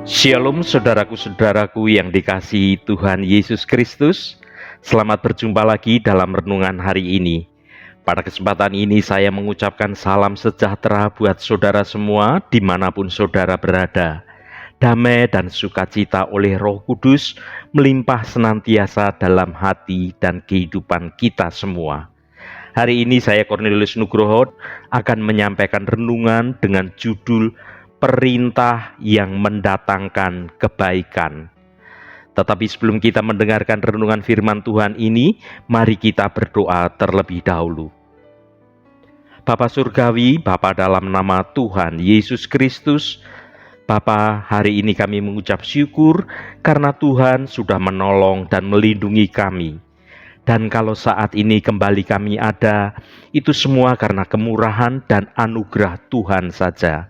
Shalom saudaraku-saudaraku yang dikasihi Tuhan Yesus Kristus. Selamat berjumpa lagi dalam renungan hari ini. Pada kesempatan ini saya mengucapkan salam sejahtera buat saudara semua dimanapun saudara berada. Damai dan sukacita oleh Roh Kudus melimpah senantiasa dalam hati dan kehidupan kita semua. Hari ini saya Cornelius Nugroho akan menyampaikan renungan dengan judul Perintah yang mendatangkan kebaikan. Tetapi sebelum kita mendengarkan renungan firman Tuhan ini, mari kita berdoa terlebih dahulu. Bapa Surgawi, Bapa dalam nama Tuhan Yesus Kristus, Bapa, hari ini kami mengucap syukur karena Tuhan sudah menolong dan melindungi kami. Dan kalau saat ini kembali kami ada, itu semua karena kemurahan dan anugerah Tuhan saja.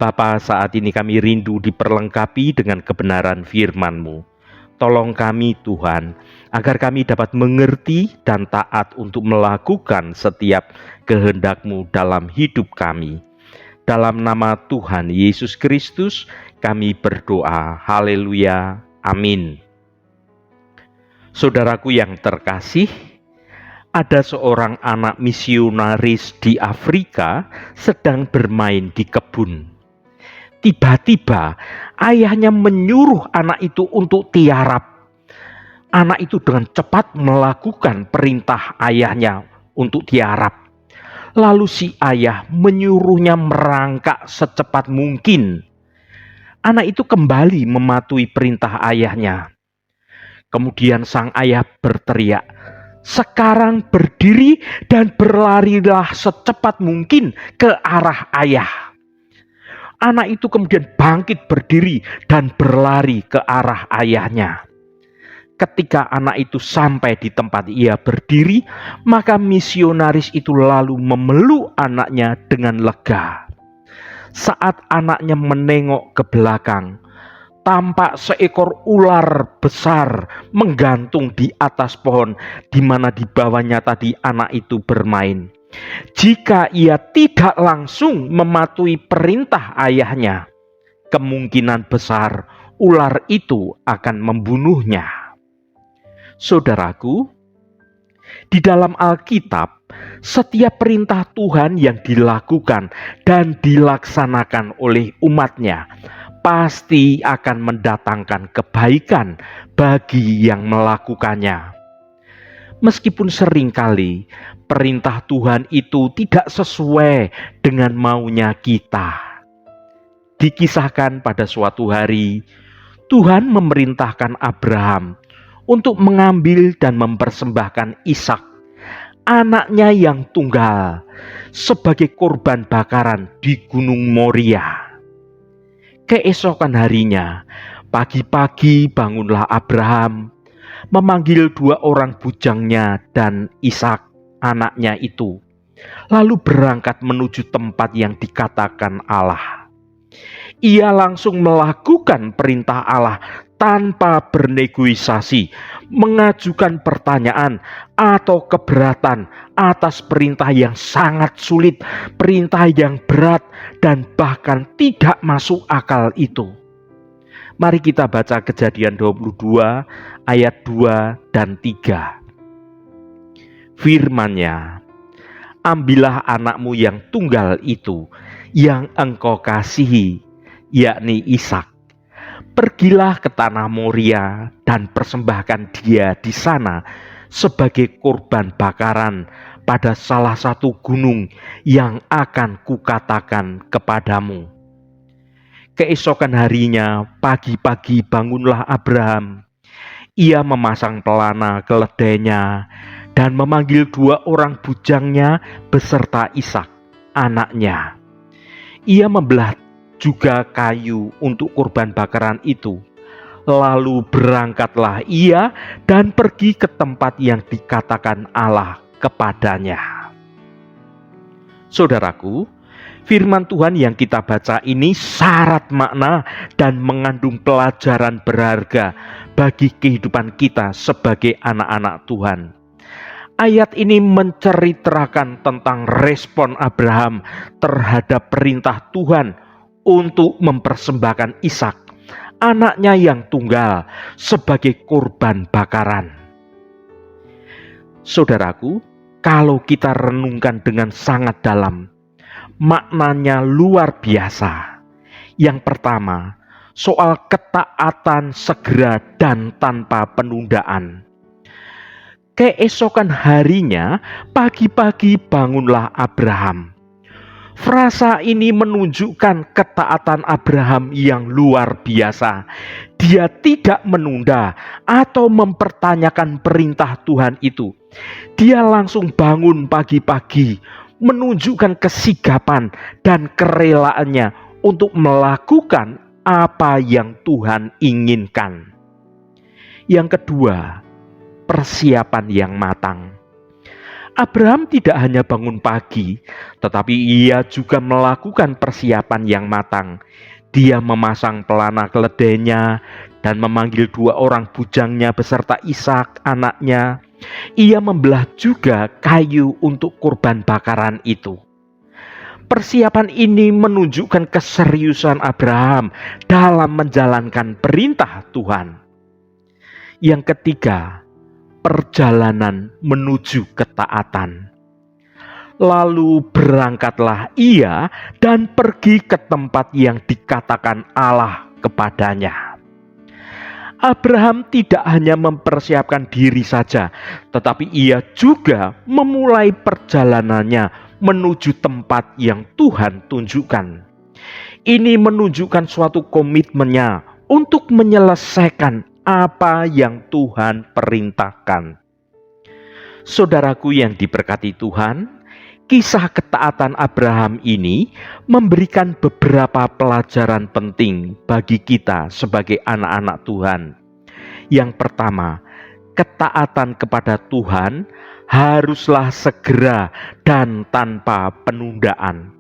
Bapa, saat ini kami rindu diperlengkapi dengan kebenaran firman-Mu. Tolong kami Tuhan, agar kami dapat mengerti dan taat untuk melakukan setiap kehendak-Mu dalam hidup kami. Dalam nama Tuhan Yesus Kristus, kami berdoa. Haleluya. Amin. Saudaraku yang terkasih, ada seorang anak misionaris di Afrika sedang bermain di kebun. Tiba-tiba ayahnya menyuruh anak itu untuk tiarap. Anak itu dengan cepat melakukan perintah ayahnya untuk tiarap. Lalu si ayah menyuruhnya merangkak secepat mungkin. Anak itu kembali mematuhi perintah ayahnya. Kemudian sang ayah berteriak, "Sekarang berdiri dan berlarilah secepat mungkin ke arah ayah." Anak itu kemudian bangkit berdiri dan berlari ke arah ayahnya. Ketika anak itu sampai di tempat ia berdiri, maka misionaris itu lalu memeluk anaknya dengan lega. Saat anaknya menengok ke belakang, tampak seekor ular besar menggantung di atas pohon di mana di bawahnya tadi anak itu bermain. Jika ia tidak langsung mematuhi perintah ayahnya, kemungkinan besar ular itu akan membunuhnya. Saudaraku, di dalam Alkitab, setiap perintah Tuhan yang dilakukan dan dilaksanakan oleh umatnya pasti akan mendatangkan kebaikan bagi yang melakukannya. Meskipun seringkali perintah Tuhan itu tidak sesuai dengan maunya kita. Dikisahkan pada suatu hari, Tuhan memerintahkan Abraham untuk mengambil dan mempersembahkan Ishak, anaknya yang tunggal, sebagai korban bakaran di Gunung Moria. Keesokan harinya, pagi-pagi bangunlah Abraham, memanggil 2 orang bujangnya dan Ishak, anaknya itu, lalu berangkat menuju tempat yang dikatakan Allah. Ia langsung melakukan perintah Allah tanpa bernegosiasi, mengajukan pertanyaan atau keberatan atas perintah yang sangat sulit, perintah yang berat dan bahkan tidak masuk akal itu. Mari kita baca Kejadian 22 ayat 2 dan 3. Firman-Nya, "Ambillah anakmu yang tunggal itu, yang engkau kasihi, yakni Ishak. Pergilah ke tanah Moria dan persembahkan dia di sana sebagai korban bakaran pada salah satu gunung yang akan kukatakan kepadamu." Keesokan harinya, pagi-pagi bangunlah Abraham. Ia memasang pelana keledainya dan memanggil 2 orang bujangnya beserta Ishak, anaknya. Ia membelah juga kayu untuk korban bakaran itu. Lalu berangkatlah ia dan pergi ke tempat yang dikatakan Allah kepadanya. Saudaraku, firman Tuhan yang kita baca ini syarat makna dan mengandung pelajaran berharga bagi kehidupan kita sebagai anak-anak Tuhan. Ayat ini menceritakan tentang respon Abraham terhadap perintah Tuhan untuk mempersembahkan Ishak, anaknya yang tunggal sebagai korban bakaran. Saudaraku, kalau kita renungkan dengan sangat dalam, maknanya luar biasa. Yang pertama, soal ketaatan segera dan tanpa penundaan. Keesokan harinya, pagi-pagi bangunlah Abraham. Frasa ini menunjukkan ketaatan Abraham yang luar biasa. Dia tidak menunda atau mempertanyakan perintah Tuhan itu. Dia langsung bangun pagi-pagi, menunjukkan kesigapan dan kerelaannya untuk melakukan apa yang Tuhan inginkan. Yang kedua, persiapan yang matang. Abraham tidak hanya bangun pagi, tetapi ia juga melakukan persiapan yang matang. Dia memasang pelana keledainya dan memanggil 2 orang bujangnya beserta Ishak anaknya. Ia membelah juga kayu untuk kurban bakaran itu. Persiapan ini menunjukkan keseriusan Abraham dalam menjalankan perintah Tuhan. Yang ketiga, perjalanan menuju ketaatan. Lalu berangkatlah ia dan pergi ke tempat yang dikatakan Allah kepadanya. Abraham tidak hanya mempersiapkan diri saja, tetapi ia juga memulai perjalanannya menuju tempat yang Tuhan tunjukkan. Ini menunjukkan suatu komitmennya untuk menyelesaikan apa yang Tuhan perintahkan. Saudaraku yang diberkati Tuhan, kisah ketaatan Abraham ini memberikan beberapa pelajaran penting bagi kita sebagai anak-anak Tuhan. Yang pertama, ketaatan kepada Tuhan haruslah segera dan tanpa penundaan.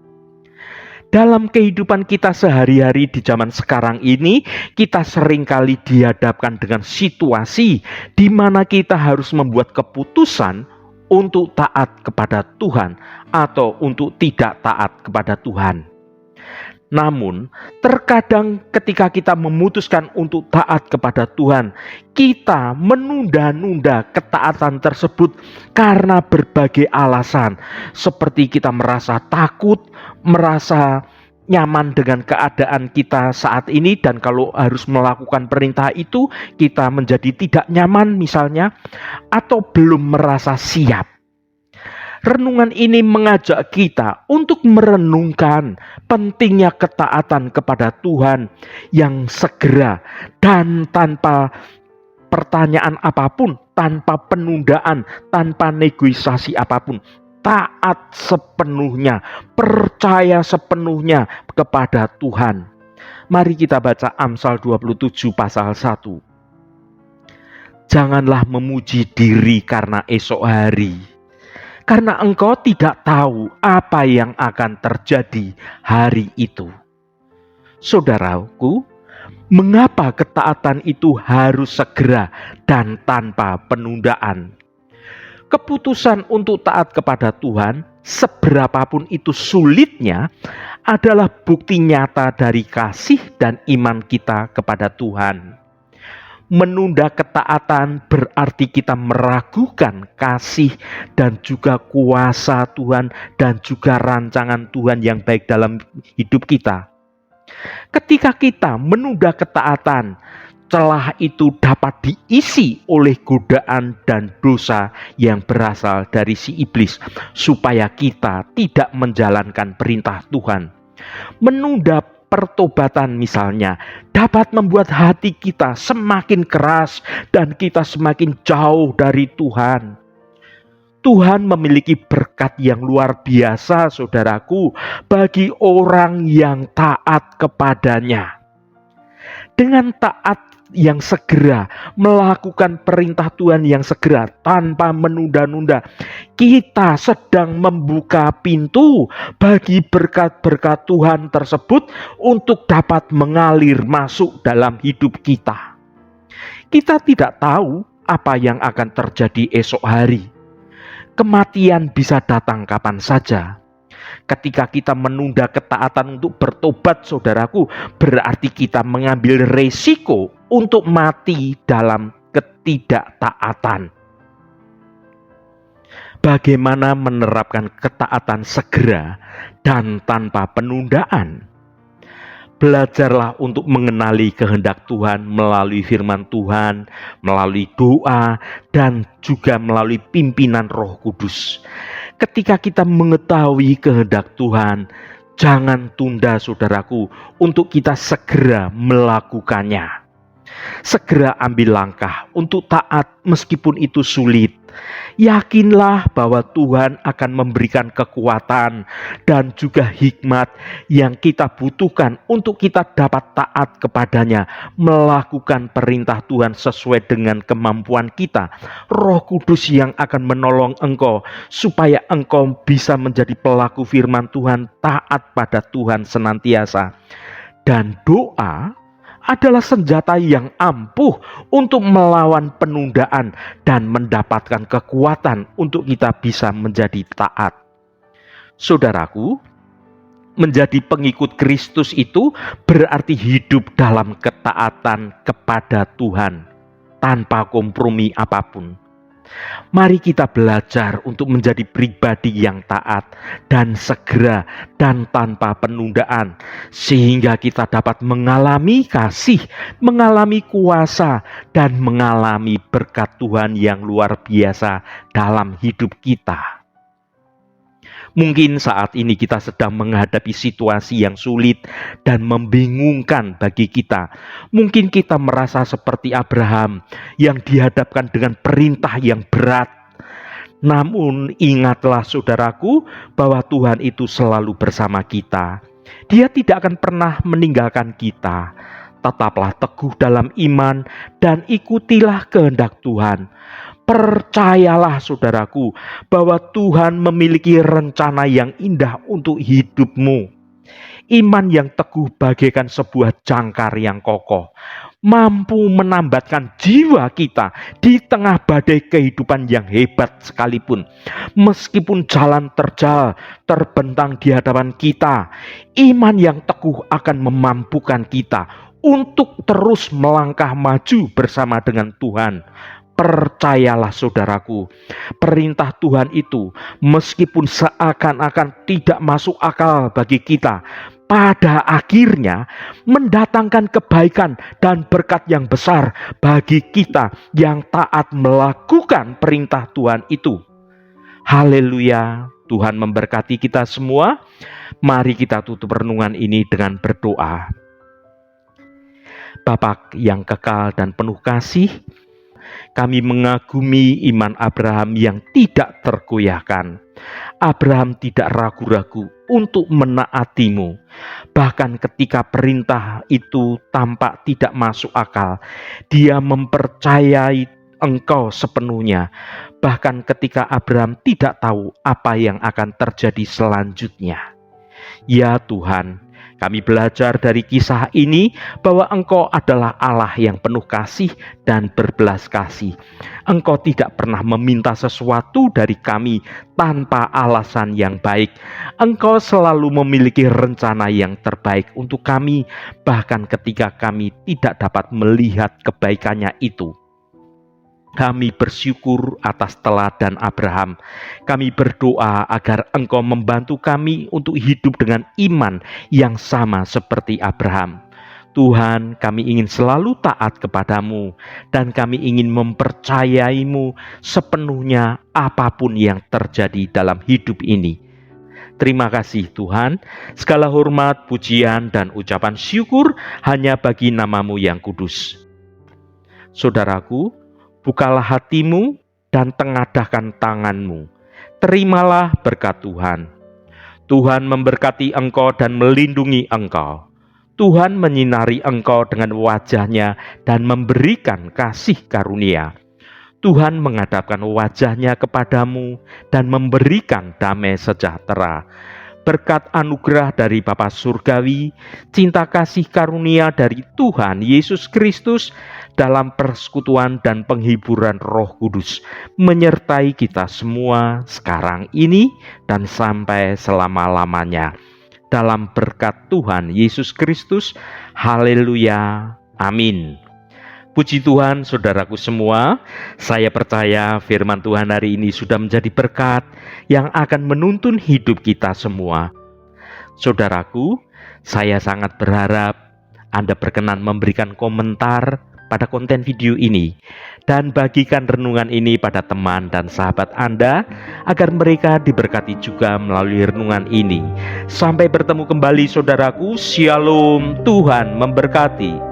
Dalam kehidupan kita sehari-hari di zaman sekarang ini, kita seringkali dihadapkan dengan situasi di mana kita harus membuat keputusan untuk taat kepada Tuhan atau untuk tidak taat kepada Tuhan. Namun, terkadang ketika kita memutuskan untuk taat kepada Tuhan, kita menunda-nunda ketaatan tersebut karena berbagai alasan, seperti kita merasa takut, merasa nyaman dengan keadaan kita saat ini, dan kalau harus melakukan perintah itu, kita menjadi tidak nyaman misalnya, atau belum merasa siap. Renungan ini mengajak kita untuk merenungkan pentingnya ketaatan kepada Tuhan yang segera dan tanpa pertanyaan apapun, tanpa penundaan, tanpa negosiasi apapun. Taat sepenuhnya, percaya sepenuhnya kepada Tuhan. Mari kita baca Amsal 27 pasal 1. Janganlah memuji diri karena esok hari, karena engkau tidak tahu apa yang akan terjadi hari itu. Saudaraku, mengapa ketaatan itu harus segera dan tanpa penundaan? Keputusan untuk taat kepada Tuhan, seberapapun itu sulitnya, adalah bukti nyata dari kasih dan iman kita kepada Tuhan. Menunda ketaatan berarti kita meragukan kasih dan juga kuasa Tuhan dan juga rancangan Tuhan yang baik dalam hidup kita. Ketika kita menunda ketaatan, celah itu dapat diisi oleh godaan dan dosa yang berasal dari si iblis, supaya kita tidak menjalankan perintah Tuhan. Menunda pertobatan misalnya dapat membuat hati kita semakin keras dan kita semakin jauh dari Tuhan. Tuhan memiliki berkat yang luar biasa, saudaraku, bagi orang yang taat kepadanya. Dengan taat yang segera, melakukan perintah Tuhan yang segera tanpa menunda-nunda, kita sedang membuka pintu bagi berkat-berkat Tuhan tersebut untuk dapat mengalir masuk dalam hidup kita. Kita tidak tahu apa yang akan terjadi esok hari. Kematian bisa datang kapan saja. Ketika kita menunda ketaatan untuk bertobat, saudaraku, berarti kita mengambil resiko untuk mati dalam ketidaktaatan. Bagaimana menerapkan ketaatan segera dan tanpa penundaan? Belajarlah untuk mengenali kehendak Tuhan melalui firman Tuhan, melalui doa, dan juga melalui pimpinan Roh Kudus. Ketika kita mengetahui kehendak Tuhan, jangan tunda, saudaraku, untuk kita segera melakukannya. Segera ambil langkah untuk taat meskipun itu sulit. Yakinlah bahwa Tuhan akan memberikan kekuatan dan juga hikmat yang kita butuhkan untuk kita dapat taat kepadanya, melakukan perintah Tuhan sesuai dengan kemampuan kita. Roh Kudus yang akan menolong engkau supaya engkau bisa menjadi pelaku firman Tuhan, taat pada Tuhan senantiasa. Dan doa adalah senjata yang ampuh untuk melawan penundaan dan mendapatkan kekuatan untuk kita bisa menjadi taat. Saudaraku, menjadi pengikut Kristus itu berarti hidup dalam ketaatan kepada Tuhan tanpa kompromi apapun. Mari kita belajar untuk menjadi pribadi yang taat dan segera dan tanpa penundaan, sehingga kita dapat mengalami kasih, mengalami kuasa, dan mengalami berkat Tuhan yang luar biasa dalam hidup kita. Mungkin saat ini kita sedang menghadapi situasi yang sulit dan membingungkan bagi kita. Mungkin kita merasa seperti Abraham yang dihadapkan dengan perintah yang berat. Namun ingatlah, saudaraku, bahwa Tuhan itu selalu bersama kita. Dia tidak akan pernah meninggalkan kita. Tetaplah teguh dalam iman dan ikutilah kehendak Tuhan. Percayalah, saudaraku, bahwa Tuhan memiliki rencana yang indah untuk hidupmu. Iman yang teguh bagaikan sebuah jangkar yang kokoh, mampu menambatkan jiwa kita di tengah badai kehidupan yang hebat sekalipun. Meskipun jalan terjal terbentang di hadapan kita, iman yang teguh akan memampukan kita untuk terus melangkah maju bersama dengan Tuhan. Percayalah, saudaraku, perintah Tuhan itu meskipun seakan-akan tidak masuk akal bagi kita, pada akhirnya mendatangkan kebaikan dan berkat yang besar bagi kita yang taat melakukan perintah Tuhan itu. Haleluya, Tuhan memberkati kita semua. Mari kita tutup renungan ini dengan berdoa. Bapa yang kekal dan penuh kasih, kami mengagumi iman Abraham yang tidak tergoyahkan. Abraham tidak ragu-ragu untuk menaati-Mu. Bahkan ketika perintah itu tampak tidak masuk akal, dia mempercayai Engkau sepenuhnya. Bahkan ketika Abraham tidak tahu apa yang akan terjadi selanjutnya. Ya Tuhan, kami belajar dari kisah ini bahwa Engkau adalah Allah yang penuh kasih dan berbelas kasih. Engkau tidak pernah meminta sesuatu dari kami tanpa alasan yang baik. Engkau selalu memiliki rencana yang terbaik untuk kami, bahkan ketika kami tidak dapat melihat kebaikannya itu. Kami bersyukur atas teladan Abraham. Kami berdoa agar Engkau membantu kami untuk hidup dengan iman yang sama seperti Abraham. Tuhan, kami ingin selalu taat kepadamu dan kami ingin mempercayai-Mu sepenuhnya apapun yang terjadi dalam hidup ini. Terima kasih Tuhan, segala hormat, pujian, dan ucapan syukur hanya bagi nama-Mu yang kudus. Saudaraku, bukalah hatimu dan tengadahkan tanganmu. Terimalah berkat Tuhan. Tuhan memberkati engkau dan melindungi engkau. Tuhan menyinari engkau dengan wajah-Nya dan memberikan kasih karunia. Tuhan menghadapkan wajah-Nya kepadamu dan memberikan damai sejahtera. berkat anugerah dari Bapa Surgawi, cinta kasih karunia dari Tuhan Yesus Kristus, dalam persekutuan dan penghiburan Roh Kudus, menyertai kita semua sekarang ini dan sampai selama-lamanya. Dalam berkat Tuhan Yesus Kristus, haleluya, amin. Puji Tuhan, saudaraku semua, saya percaya firman Tuhan hari ini sudah menjadi berkat yang akan menuntun hidup kita semua. Saudaraku, saya sangat berharap Anda berkenan memberikan komentar pada konten video ini dan bagikan renungan ini pada teman dan sahabat Anda agar mereka diberkati juga melalui renungan ini. Sampai bertemu kembali saudaraku, Shalom, Tuhan memberkati.